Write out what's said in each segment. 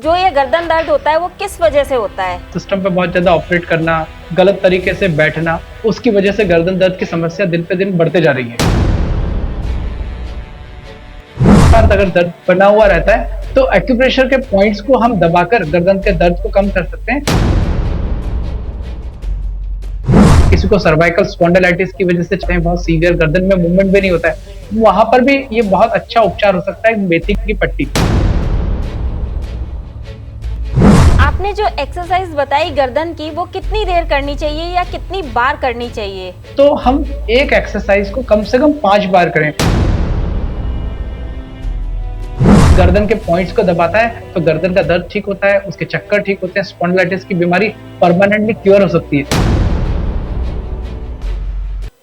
जो ये गर्दन दर्द होता है वो किस वजह से होता है? सिस्टम पे बहुत ज्यादा ऑपरेट करना, गलत तरीके से बैठना, उसकी वजह से गर्दन दर्द की समस्या दिन पे दिन बढ़ते जा रही है। अगर दर्द बना हुआ रहता है तो एक्यूप्रेशर के पॉइंट्स को हम दबाकर गर्दन के दर्द को कम कर सकते हैं। किसी को सर्वाइकल स्पॉन्डिलाइटिस की वजह से चाहे बहुत सीवियर गर्दन में मूवमेंट भी नहीं होता है, वहां पर भी ये बहुत अच्छा उपचार हो सकता है मेथी की पट्टी। आपने जो एक्सरसाइज बताई गर्दन की, वो कितनी देर करनी चाहिए या कितनी बार करनी चाहिए? तो हम एक एक्सरसाइज को कम से कम 5 बार करें। गर्दन के पॉइंट्स को दबाता है तो गर्दन का दर्द ठीक होता है, उसके चक्कर ठीक होते हैं, स्पॉन्डिलाइटिस की बीमारी परमानेंटली क्योर हो सकती है।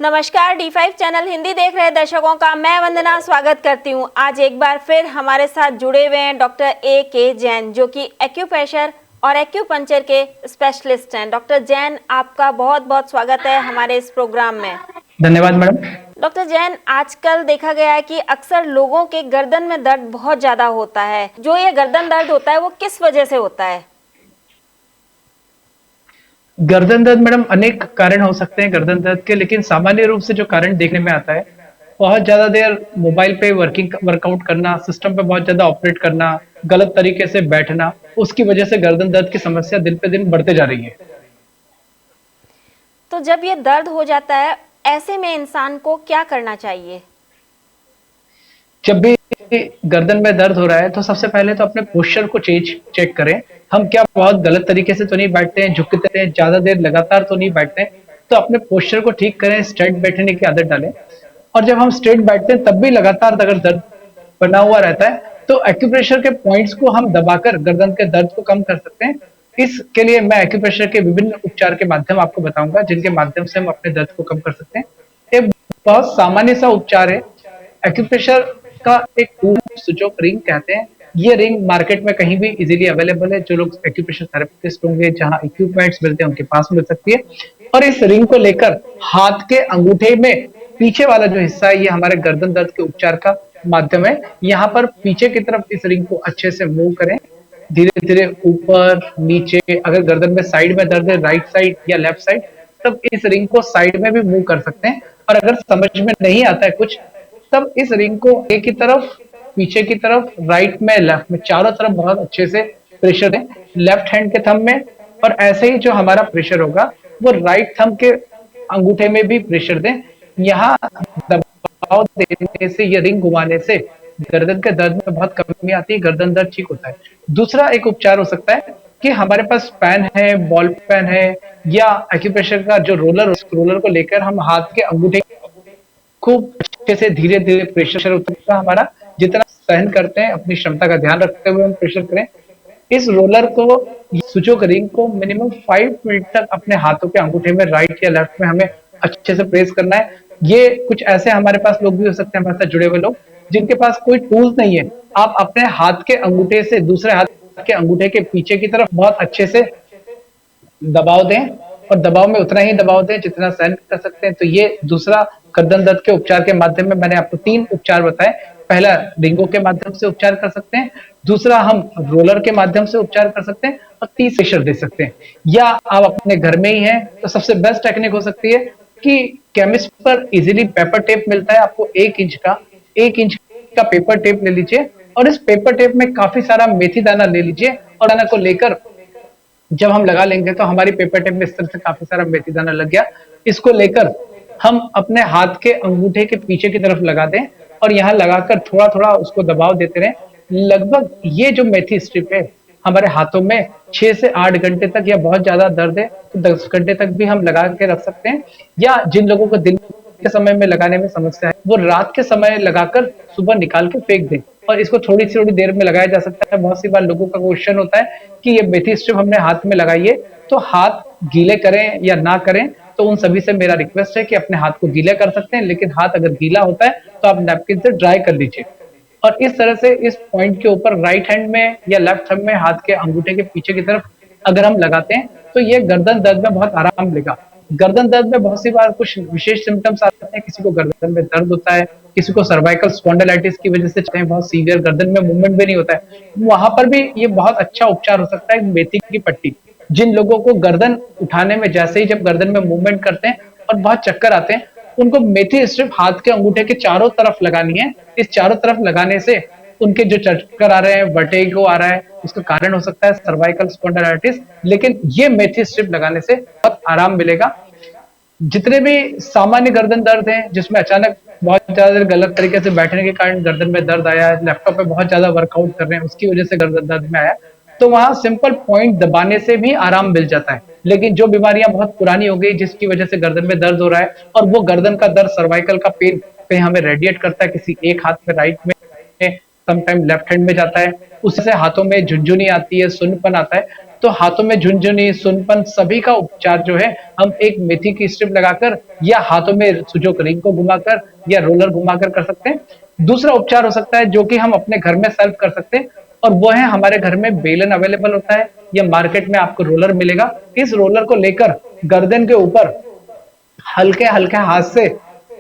नमस्कार, D5 चैनल हिंदी देख रहे दर्शकों का मैं वंदना स्वागत करती हूं। आज एक बार फिर हमारे साथ जुड़े हुए हैं डॉक्टर A.K. जैन, जो कि एक्यूप्रेशर और एक्यूपंक्चर के स्पेशलिस्ट हैं। डॉक्टर जैन, आपका बहुत बहुत स्वागत है हमारे इस प्रोग्राम में। धन्यवाद मैडम। डॉक्टर जैन, आजकल देखा गया है कि अक्सर लोगों के गर्दन में दर्द बहुत ज्यादा होता है। जो ये गर्दन दर्द होता है वो किस वजह से होता है? गर्दन दर्द मैडम अनेक कारण हो सकते हैं गर्दन दर्द के, लेकिन सामान्य रूप से जो कारण देखने में आता है, बहुत ज्यादा देर मोबाइल पे वर्कआउट करना, सिस्टम पे बहुत ज्यादा ऑपरेट करना, गलत तरीके से बैठना, उसकी वजह से गर्दन दर्द की समस्या दिन पे दिन बढ़ते जा रही है। तो जब ये दर्द हो जाता है, ऐसे में इंसान को क्या करना चाहिए? जब भी गर्दन में दर्द हो रहा है तो सबसे पहले तो अपने पोस्चर को चेक करें। हम क्या बहुत गलत तरीके से तो नहीं बैठते हैं, झुकते हैं, ज्यादा देर लगातार तो नहीं बैठते हैं। तो अपने पोस्चर को ठीक करें, स्ट्रेट बैठने की आदत डालें। और जब हम स्ट्रेट बैठते हैं तब भी लगातार अगर दर्द बना हुआ रहता है तो एक्यूप्रेशर के पॉइंट्स को हम दबाकर गर्दन के दर्द को कम कर सकते हैं। इसके लिए मैं एक्यूप्रेशर के विभिन्न उपचार के माध्यम आपको बताऊंगा, जिनके माध्यम से हम अपने दर्द को कम कर सकते हैं। एक बहुत सामान्य सा उपचार है एक्यूप्रेशर का, एक सूचक रिंग कहते हैं। ये रिंग मार्केट में कहीं भी इजीली अवेलेबल है। जो लोग एक्यूप्रेशर थेरेपिस्ट होंगे, जहां इक्विपमेंट्स मिलते हैं, उनके पास मिल सकती है। और इस रिंग को लेकर हाथ के अंगूठे में पीछे वाला जो हिस्सा है, ये हमारे गर्दन दर्द के उपचार का माध्यम है। यहाँ पर पीछे की तरफ इस रिंग को अच्छे से मूव करें, धीरे धीरे ऊपर नीचे। अगर गर्दन में साइड में दर्द है, राइट साइड या लेफ्ट साइड, तब इस रिंग को साइड में भी मूव कर सकते हैं। और अगर समझ में नहीं आता है कुछ, तब इस रिंग को एक की तरफ, पीछे की तरफ, राइट में, लेफ्ट में, चारों तरफ बहुत अच्छे से प्रेशर दें, लेफ्ट हैंड के थंब में। और ऐसे ही जो हमारा प्रेशर होगा वो राइट थंब के अंगूठे में भी प्रेशर दें। यहाँ दबाव देने से, ये रिंग घुमाने से गर्दन के दर्द में बहुत कमी आती है, गर्दन दर्द ठीक होता है। दूसरा एक उपचार हो सकता है कि हमारे पास पेन है, बॉल पेन है, या एक्यूप्रेशर का जो रोलर, उस रोलर को लेकर हम हाथ के अंगूठे खूब अच्छे से धीरे धीरे प्रेशर उतरता, हमारा जितना सहन करते हैं अपनी क्षमता का ध्यान रखते हुए हम प्रेशर करें। इस रोलर को, सूचक रिंग को मिनिमम 5 मिनट तक अपने हाथों के अंगूठे में राइट या लेफ्ट में हमें अच्छे से प्रेस करना है। ये कुछ ऐसे हमारे पास लोग भी हो सकते हैं, हमारे साथ जुड़े हुए लोग, जिनके पास कोई टूल्स नहीं है। आप अपने हाथ के अंगूठे से दूसरे हाथ के अंगूठे के पीछे की तरफ बहुत अच्छे से दबाव दें, और दबाव में उतना ही दबाव दें जितना सहन कर सकते हैं। तो ये दूसरा गर्दन दर्द के उपचार के माध्यम में मैंने आपको 3 उपचार बताए। पहला रिंगों के माध्यम से उपचार कर सकते हैं, दूसरा हम रोलर के माध्यम से उपचार कर सकते हैं, और तीसरा प्रेशर दे सकते हैं। या आप अपने घर में ही हैं तो सबसे बेस्ट टेक्निक हो सकती है कि केमिस्ट पर इजीली पेपर टेप मिलता है, आपको 1 इंच का पेपर टेप ले लीजिए। और इस पेपर टेप में काफी सारा मेथी दाना ले लीजिए, और दाना को लेकर जब हम लगा लेंगे तो हमारी पेपर टेप में इस तरह से काफी सारा मेथी दाना लग गया। इसको लेकर हम अपने हाथ के अंगूठे के पीछे की तरफ लगा दें, और यहाँ लगाकर थोड़ा थोड़ा उसको दबाव देते रहें। लगभग ये जो मेथी स्ट्रिप है हमारे हाथों में 6 से 8 घंटे तक, या बहुत ज्यादा दर्द है तो 10 घंटे तक भी हम लगा के रख सकते हैं। या जिन लोगों को दिन के समय में लगाने में समस्या है, वो रात के समय लगाकर सुबह निकाल के फेंक दें। और इसको थोड़ी देर में लगाया जा सकता है। बहुत सी बार लोगों का क्वेश्चन होता है कि ये मेथी स्ट्रिप हमने हाथ में लगाई है, तो हाथ गीले करें या ना करें। तो उन सभी से मेरा रिक्वेस्ट है कि अपने हाथ को गीले कर सकते हैं, लेकिन हाथ अगर गीला होता है तो आप नैपकिन से ड्राई कर लीजिए। और इस तरह से इस पॉइंट के ऊपर राइट हैंड में या लेफ्ट हैंड में हाथ के अंगूठे के पीछे की तरफ अगर हम लगाते हैं तो ये गर्दन दर्द में बहुत आराम मिलेगा। गर्दन दर्द में बहुत सी बार कुछ विशेष सिम्टम्स आते हैं, किसी को गर्दन में दर्द होता है, किसी को सर्वाइकल स्पॉन्डिलाइटिस की वजह से चाहे बहुत सीवियर गर्दन में मूवमेंट भी नहीं होता है, वहां पर भी ये बहुत अच्छा उपचार हो सकता है मेथी की पट्टी। जिन लोगों को गर्दन उठाने में जैसे ही जब गर्दन में मूवमेंट करते हैं और बहुत चक्कर आते हैं, उनको मेथी स्ट्रिप हाथ के अंगूठे के चारों तरफ लगानी है। इस चारों तरफ लगाने से उनके जो चक्कर आ रहे हैं, वर्टिगो आ रहा है, उसका कारण हो सकता है सर्वाइकल स्पॉन्डिलाइटिस, लेकिन ये मेथी स्ट्रिप लगाने से बहुत आराम मिलेगा। जितने भी सामान्य गर्दन दर्द हैं, जिसमें अचानक बहुत ज्यादा देर गलत तरीके से बैठने के कारण गर्दन में दर्द आया, लैपटॉप पे बहुत ज्यादा वर्कआउट कर रहे हैं उसकी वजह से गर्दन दर्द में आया, तो वहां सिंपल पॉइंट दबाने से भी आराम मिल जाता है। लेकिन जो बीमारियां बहुत पुरानी हो गई जिसकी वजह से गर्दन में दर्द हो रहा है और वो गर्दन का दर्द सर्वाइकल का पेन कहीं हमें रेडिएट करता है, किसी एक हाथ में राइट में, समटाइम लेफ्ट हैंड में जाता है, उससे हाथों में झुनझुनी आती है, सुन्नपन आता है। तो हाथों में झुनझुनी, सुन्नपन सभी का उपचार जो है हम एक मेथी की स्ट्रिप लगाकर या हाथों में सुजोक रिंग को घुमाकर या रोलर घुमाकर कर सकते हैं। दूसरा उपचार हो सकता है जो कि हम अपने घर में सेल्फ कर सकते हैं, और वो है हमारे घर में बेलन अवेलेबल होता है या मार्केट में आपको रोलर मिलेगा। इस रोलर को लेकर गर्दन के ऊपर हल्के हल्के हाथ से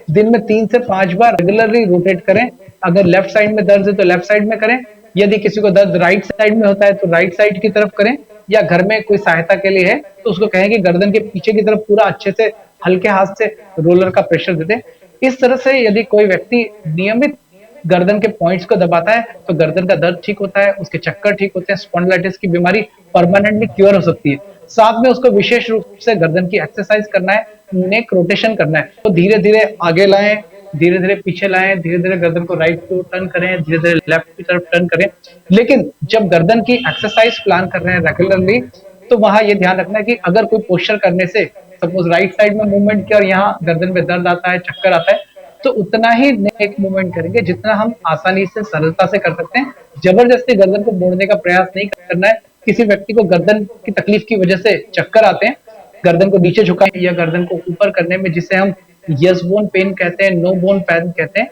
दिन में 3 से 5 बार रेगुलरली रोटेट करें। अगर लेफ्ट साइड में दर्द है तो लेफ्ट साइड में करें, यदि किसी को दर्द राइट साइड में होता है तो राइट साइड की तरफ करें, या घर में कोई सहायता के लिए है तो उसको कहें कि गर्दन के पीछे की तरफ पूरा अच्छे से हल्के हाथ से रोलर का प्रेशर दे दें। इस तरह से यदि कोई व्यक्ति नियमित गर्दन के पॉइंट्स को दबाता है तो गर्दन का दर्द ठीक होता है, उसके चक्कर ठीक होते हैं, स्पॉन्डिलाइटिस की बीमारी परमानेंटली क्योर हो सकती है। साथ में उसको विशेष रूप से गर्दन की एक्सरसाइज करना है, नेक रोटेशन करना है। तो धीरे धीरे आगे लाएं, धीरे धीरे पीछे लाएं, धीरे धीरे गर्दन को राइट की ओर टर्न करें, धीरे धीरे लेफ्ट की तरफ टर्न करें। लेकिन जब गर्दन की एक्सरसाइज प्लान कर रहे हैं रेगुलरली, तो वहां ये ध्यान रखना है कि अगर कोई पोस्चर करने से सपोज राइट साइड में मूवमेंट किया और यहाँ गर्दन में दर्द आता है, चक्कर आता है, तो उतना ही नेक मूवमेंट करेंगे जितना हम आसानी से सरलता से कर सकते हैं। जबरदस्ती गर्दन को मोड़ने का प्रयास नहीं करना है। किसी व्यक्ति को गर्दन की तकलीफ की वजह से चक्कर आते हैं, गर्दन को नीचे झुकाएं या गर्दन को ऊपर करने में, जिसे हम यस बोन पेन कहते हैं, नो बोन पेन कहते हैं,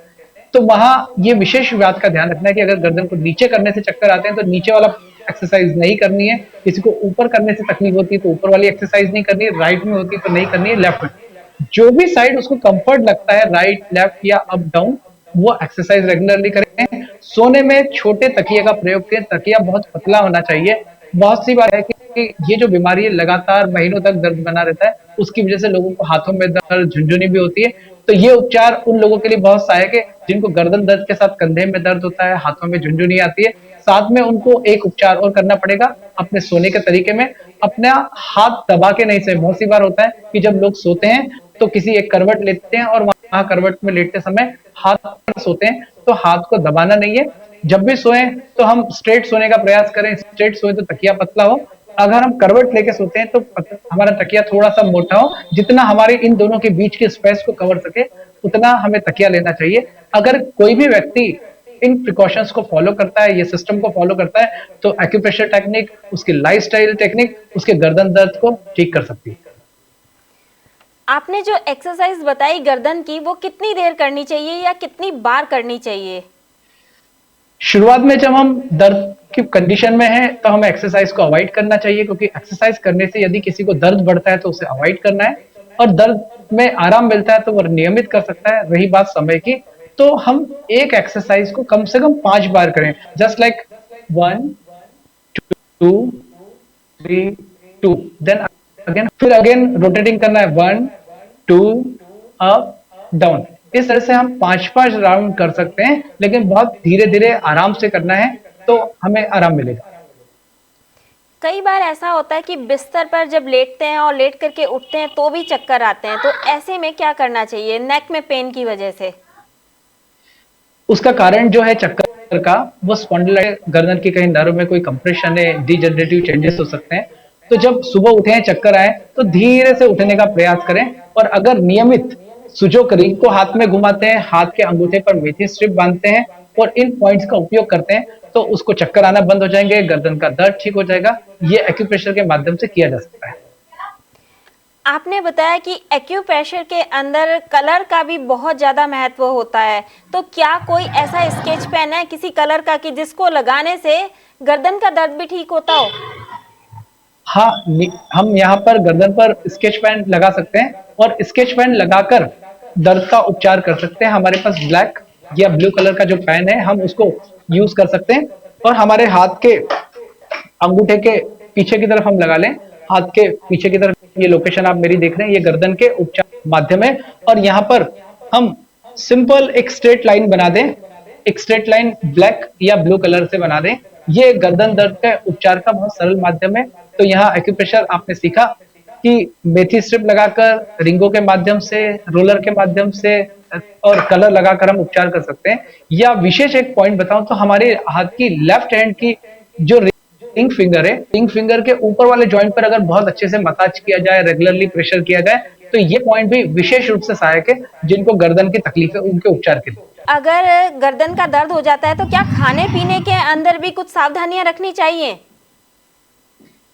तो वहां ये विशेष बात का ध्यान रखना है कि अगर गर्दन को नीचे करने से चक्कर आते हैं तो नीचे वाला एक्सरसाइज नहीं करनी है। किसी को ऊपर करने से तकलीफ होती है तो ऊपर वाली एक्सरसाइज नहीं करनी है, राइट में होती है तो नहीं करनी है, लेफ्ट में। जो भी साइड उसको कंफर्ट लगता है, राइट, लेफ्ट या अप डाउन, वो एक्सरसाइज रेगुलरली करें। सोने में छोटे तकिए का प्रयोग करें, तकिया बहुत पतला होना चाहिए। बहुत सी बार है कि ये जो बीमारी है लगातार महीनों तक दर्द बना रहता है, उसकी वजह से लोगों को हाथों में दर्द, झुनझुनी भी होती है। तो ये उपचार उन लोगों के लिए बहुत सहायक है जिनको गर्दन दर्द के साथ कंधे में दर्द होता है, हाथों में झुनझुनी आती है। साथ में उनको एक उपचार और करना पड़ेगा अपने सोने के तरीके में, अपना हाथ दबा के नहीं सोए। बहुत सी बार होता है कि जब लोग सोते हैं तो किसी एक करवट लेते हैं और वहां करवट में लेटते समय हाथ पर सोते हैं, तो हाथ को दबाना नहीं है। जब भी सोए तो हम स्ट्रेट सोने का प्रयास करें। स्ट्रेट सोए तो तकिया पतला हो, अगर हम करवट लेके सोते हैं तो हमारा तकिया थोड़ा सा मोटा हो, जितना हमारे इन दोनों के बीच के स्पेस को कवर सके उतना हमें तकिया लेना चाहिए। अगर कोई भी व्यक्ति इन प्रिकॉशंस को फॉलो करता है, ये सिस्टम को फॉलो करता है, तो एक्यूप्रेशर टेक्निक, उसकी लाइफस्टाइल टेक्निक उसके गर्दन दर्द को ठीक कर सकती है। आपने जो एक्सरसाइज बताई गर्दन की, वो कितनी देर करनी चाहिए या कितनी बार करनी चाहिए? शुरुआत में जब हम दर्द की कंडीशन में हैं तो हमें एक्सरसाइज को अवॉइड करना चाहिए, क्योंकि एक्सरसाइज करने से यदि किसी को दर्द बढ़ता है तो उसे अवॉइड करना है, और दर्द में आराम मिलता है तो वो नियमित कर सकता है। रही बात समय की, तो हम एक एक्सरसाइज को कम से कम 5 बार करें, जस्ट लाइक 1 2 3 2, देन अगेन, फिर अगेन रोटेटिंग करना है 1 2 अप डाउन। इस तरह से हम 5-5 राउंड कर सकते हैं, लेकिन बहुत धीरे धीरे आराम से करना है तो हमें आराम मिलेगा। कई बार ऐसा होता है कि बिस्तर पर जब लेटते हैं और लेट करके उठते हैं तो भी चक्कर आते हैं, तो ऐसे में क्या करना चाहिए नेक में पेन की वजह से? उसका कारण जो है चक्कर का, वो स्पॉन्डिलाइटिस, गर्दन के कहीं नर्व में कोई कंप्रेशन है, डिजनरेटिव चेंजेस हो सकते हैं। तो जब सुबह उठे चक्कर आए तो धीरे से उठने का प्रयास करें, और अगर नियमित सुजोक रिंग को हाथ में घुमाते हैं, हाथ के अंगूठे पर मेथी स्ट्रिप बांधते हैं और इन पॉइंट्स का उपयोग करते हैं, तो उसको चक्कर आना बंद हो जाएंगे, गर्दन का दर्द ठीक हो जाएगा। ये एक्यूप्रेशर के माध्यम से किया जा सकता है। आपने बताया कि एक्यूप्रेशर के अंदर कलर का भी बहुत ज्यादा महत्व होता है, तो क्या कोई ऐसा स्केच पेन है किसी कलर का कि जिसको लगाने से गर्दन का दर्द भी ठीक होता हो? हाँ, हम यहाँ पर गर्दन पर स्केच पेन लगा सकते हैं और स्केच पेन लगाकर दर्द का उपचार कर सकते हैं। हमारे पास ब्लैक या ब्लू कलर का जो पेन है, हम उसको यूज कर सकते हैं और हमारे हाथ के अंगूठे के पीछे की तरफ हम लगा लें। हाथ के पीछे की तरफ ये लोकेशन आप मेरी देख रहे हैं, ये गर्दन के उपचार माध्यम है। और यहाँ पर हम सिंपल एक स्ट्रेट लाइन बना दें, एक स्ट्रेट लाइन ब्लैक या ब्लू कलर से बना दें। ये गर्दन दर्द के उपचार का बहुत सरल माध्यम है। तो यहाँ एक्यूप्रेशर आपने सीखा कि मेथी स्ट्रिप लगाकर, रिंगों के माध्यम से, रोलर के माध्यम से और कलर लगाकर हम उपचार कर सकते हैं। या विशेष एक पॉइंट बताऊं तो हमारे हाथ की लेफ्ट हैंड की जो रिंग फिंगर है, रिंग फिंगर के ऊपर वाले जॉइंट पर अगर बहुत अच्छे से मसाज किया जाए, रेगुलरली प्रेशर किया जाए, तो ये पॉइंट भी विशेष रूप से सहायक है जिनको गर्दन की तकलीफ है उनके उपचार के लिए। अगर गर्दन का दर्द हो जाता है तो क्या खाने पीने के अंदर भी कुछ सावधानियां रखनी चाहिए?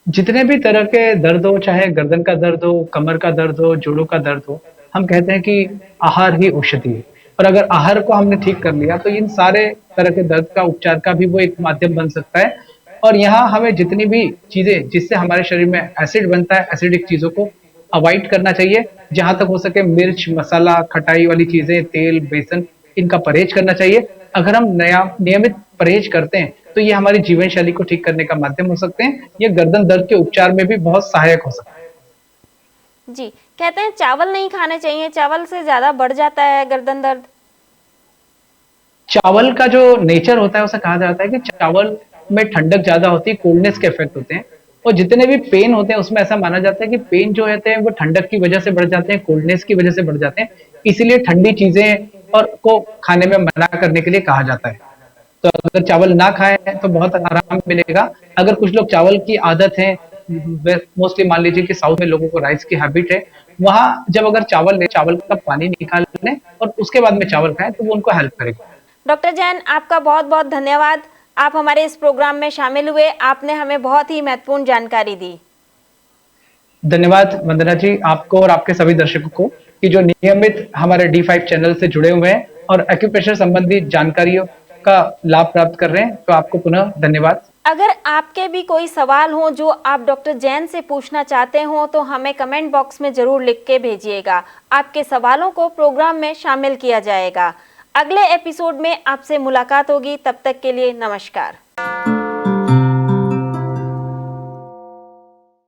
जितने भी तरह के दर्द हो, चाहे गर्दन का दर्द हो, कमर का दर्द हो, जोड़ों का दर्द हो, हम कहते हैं कि आहार ही औषधि है। और अगर आहार को हमने ठीक कर लिया तो इन सारे तरह के दर्द का उपचार का भी वो एक माध्यम बन सकता है। और यहाँ हमें जितनी भी चीजें जिससे हमारे शरीर में एसिड बनता है, एसिडिक चीजों को अवॉइड करना चाहिए। जहां तक हो सके मिर्च, मसाला, खटाई वाली चीजें, तेल, बेसन, इनका परहेज करना चाहिए। अगर हम नया नियमित परहेज करते हैं तो ये हमारी जीवन शैली को ठीक करने का माध्यम हो सकते हैं। ये गर्दन दर्द के उपचार में भी बहुत सहायक हो सकते हैं। जी, कहते हैं चावल नहीं खाने चाहिए, चावल से ज्यादा बढ़ जाता है गर्दन दर्द। चावल का जो नेचर होता है उसे कहा जाता है कि चावल में ठंडक ज्यादा होती है, कोल्डनेस के इफेक्ट होते हैं। और जितने भी पेन होते हैं उसमें ऐसा माना जाता है कि पेन जो होते हैं वो ठंडक की वजह से बढ़ जाते हैं, कोल्डनेस की वजह से बढ़ जाते हैं। इसीलिए ठंडी चीजें और को खाने में मना करने के लिए कहा जाता है। तो अगर चावल ना खाएं तो बहुत आराम मिलेगा। अगर कुछ लोग चावल की आदत है, मोस्टली मान लीजिए कि साउथ में लोगों को राइस की हैबिट है, वहां जब अगर चावल ले, चावल का पानी निकाल लें और उसके बाद में चावल खाएं तो वो उनको हेल्प करेगा। डॉक्टर जैन, आपका बहुत बहुत धन्यवाद। आप हमारे इस प्रोग्राम में शामिल हुए, आपने हमें बहुत ही महत्वपूर्ण जानकारी दी। धन्यवाद वंदना जी, आपको और आपके सभी दर्शकों को कि जो नियमित हमारे D5 चैनल से जुड़े हुए हैं और एक्यूप्रेशर संबंधी जानकारियों का लाभ प्राप्त कर रहे हैं। तो आपको पुनः धन्यवाद। अगर आपके भी कोई सवाल हो जो आप डॉक्टर जैन से पूछना चाहते हो तो हमें कमेंट बॉक्स में जरूर लिख के भेजिएगा। आपके सवालों को प्रोग्राम में शामिल किया जाएगा। अगले एपिसोड में आपसे मुलाकात होगी, तब तक के लिए नमस्कार।